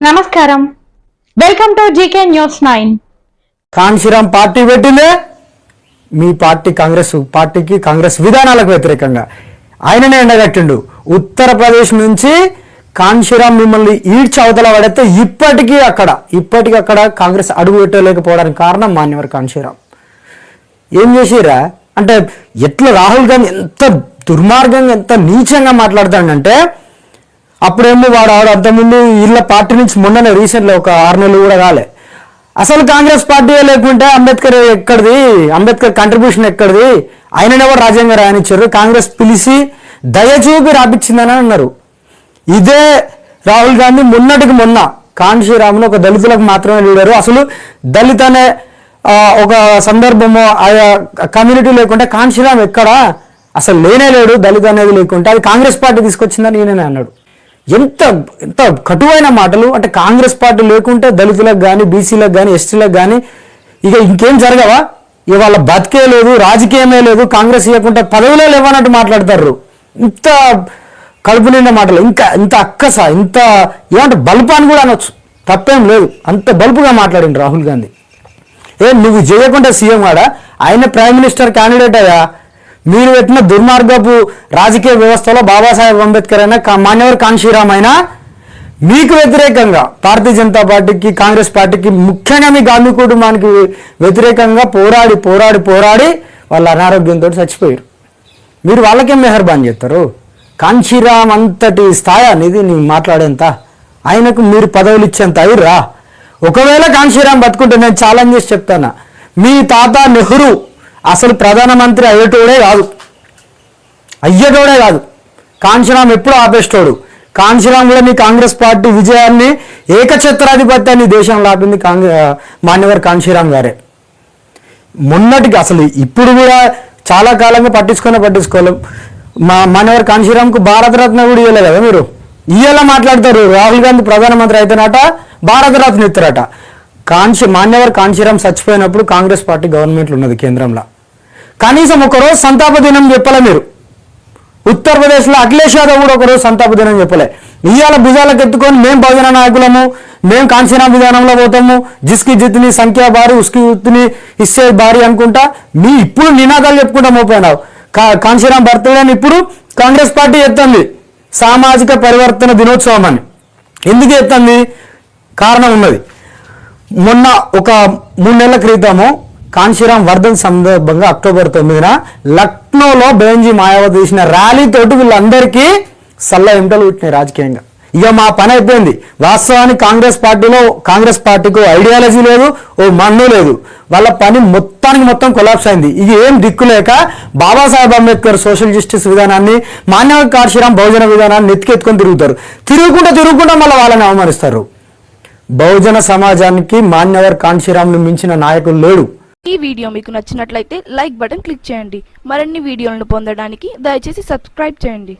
నమస్కారం, welcome to GK news 9. Kanshi Ram party పెట్టిందే మీ party Congress విధానాలకు వ్యతిరేకంగా ఆయననే ఎండగట్టిండు. ఉత్తరప్రదేశ్ నుంచి కాన్షీరాం మిమ్మల్ని ఈడ్చి అవతల పడితే ఇప్పటికీ అక్కడ కాంగ్రెస్ అడుగు పెట్టలేకపోవడానికి కారణం మాన్యవర్ కాన్షీరాం. ఏం చేసిరా అంటే ఎట్లా రాహుల్ గాంధీ ఎంత దుర్మార్గంగా ఎంత నీచంగా మాట్లాడతాడంటే, అప్పుడేమో వాడు అంతకుముందు వీళ్ళ పార్టీ నుంచి మొన్ననే రీసెంట్లీ ఒక 6 నెలలు కూడా కాలే, అసలు కాంగ్రెస్ పార్టీ లేకుంటే అంబేద్కర్ కంట్రిబ్యూషన్ ఎక్కడిది, ఆయననే కూడా రాజ్యాంగం రాయనిచ్చారు, కాంగ్రెస్ పిలిచి దయచూపి రాపించిందని అన్నారు. ఇదే రాహుల్ గాంధీ మొన్నటికి మొన్న కాన్షీరాంను ఒక దళితులకు మాత్రమే లీడరు, అసలు దళిత అనే ఒక సందర్భము ఆయా కమ్యూనిటీ లేకుంటే కాన్షీరాం ఎక్కడా అసలు లేడు, దళిత అనేది లేకుంటే అది కాంగ్రెస్ పార్టీ తీసుకొచ్చిందని ఈయననే అన్నాడు. ఎంత ఎంత కటువైన మాటలు అంటే, కాంగ్రెస్ పార్టీ లేకుంటే దళితులకు కానీ బీసీలకు కానీ ఎస్టీలకు కానీ ఇక ఇంకేం జరగవా, ఇవాళ బతికే లేదు, రాజకీయమే లేదు, కాంగ్రెస్ ఇవ్వకుంటే పదవులే లేవన్నట్టు మాట్లాడతారు. ఇంత కడుపు నిండా మాటలు, ఇంకా ఇంత అక్కస, ఇంత ఏమంటే బల్పు అని కూడా అనొచ్చు, తప్పేం లేదు, అంత బల్పుగా మాట్లాడిండు రాహుల్ గాంధీ. నువ్వు చేయకుండా సీఎం కాడా, ఆయన ప్రైమ్ మినిస్టర్ క్యాండిడేట్ అయ్యా, మీరు పెట్టిన దుర్మార్గపు రాజకీయ వ్యవస్థలో బాబాసాహెబ్ అంబేద్కర్ అయినా మాన్యవర్ కాన్షీరాం అయినా మీకు వ్యతిరేకంగా భారతీయ జనతా పార్టీకి కాంగ్రెస్ పార్టీకి ముఖ్యంగా మీ గాంధీ కుటుంబానికి వ్యతిరేకంగా పోరాడి వాళ్ళ అనారోగ్యంతో చచ్చిపోయారు. మీరు వాళ్ళకేం మెహర్బాన్ చేస్తారు? కాన్షీరాం అంతటి స్థాయి అనేది నీవు మాట్లాడేంత, ఆయనకు మీరు పదవులు ఇచ్చేంత అయ్యిరా. ఒకవేళ కాన్షీరాం బతుకుంటే నేను ఛాలెంజ్ చేసి చెప్తాను, మీ తాత నెహ్రూ అసలు ప్రధానమంత్రి అయ్యేటోడే కాదు. కాన్షీరాం ఎప్పుడు ఆపేస్తోడు. కాన్షీరాం కూడా నీ కాంగ్రెస్ పార్టీ విజయాన్ని ఏకఛత్రాధిపత్యాన్ని దేశంలో ఆపింది మాన్యవర్ కాన్షీరాం గారే. మొన్నటికి అసలు ఇప్పుడు కూడా చాలా కాలంగా పట్టించుకోలేం. మాన్యవర్ కాన్షీరాంకు భారతరత్న కూడా ఇవ్వలేదు కదా మీరు. ఇయ్యేలా మాట్లాడతారు, రాహుల్ గాంధీ ప్రధానమంత్రి అయితేనట భారతరత్న ఇస్తారట. మాన్యవర్ కాన్షీరాం చచ్చిపోయినప్పుడు కాంగ్రెస్ పార్టీ గవర్నమెంట్లు ఉన్నది కేంద్రంలో, కనీసం ఒకరోజు సంతాప దినం చెప్పలే మీరు. ఉత్తరప్రదేశ్లో అఖిలేష్ యాదవ్ కూడా ఒకరోజు సంతాప దినం చెప్పలే. ఇవాళ భుజాలకు ఎత్తుకొని మేము బహుజన నాయకులము, మేము కాన్షీరాం విధానంలో పోతాము, జిస్కి జిత్ని సంఖ్యా భారీ ఉస్కి ఉత్ని ఇస్తే భారీ అనుకుంటా మీ ఇప్పుడు నినాదాలు చెప్పుకుంటా మోపోయినావు. కాన్షీరాం బర్త్డేని ఇప్పుడు కాంగ్రెస్ పార్టీ ఎత్తుంది సామాజిక పరివర్తన దినోత్సవం అని. ఎందుకు ఎత్తుంది? కారణం ఉన్నది. మొన్న ఒక 3 నెలల క్రితము కాన్షీరాం వర్ధన్ సందర్భంగా అక్టోబర్ 9న లక్నోలో బెంజీ మాయావతి తీసిన ర్యాలీ తోటి వీళ్ళందరికీ సల్ల ఎంటలు పుట్టినాయి రాజకీయంగా. ఇక మా పని అయిపోయింది. వాస్తవానికి కాంగ్రెస్ పార్టీకి ఐడియాలజీ లేదు, ఓ మన్ను లేదు, వాళ్ళ పని మొత్తం కొలాప్స్ అయింది. ఇది ఏం దిక్కులేక బాబాసాహెబ్ అంబేద్కర్ సోషల్ జస్టిస్ విధానాన్ని, మాన్యవర్ కాన్షీరాం బహుజన విధానాన్ని నెత్తికెత్తుకొని తిరుగుకుంటా మళ్ళీ వాళ్ళని అవమానిస్తారు. బహుజన సమాజానికి మాన్యవర్ కాన్షీరాంను మించిన నాయకులు లేడు. ఈ వీడియో మీకు నచ్చినట్లయితే లైక్ బటన్ క్లిక్ చేయండి. మరిన్ని వీడియోలను పొందడానికి దయచేసి సబ్స్క్రైబ్ చేయండి.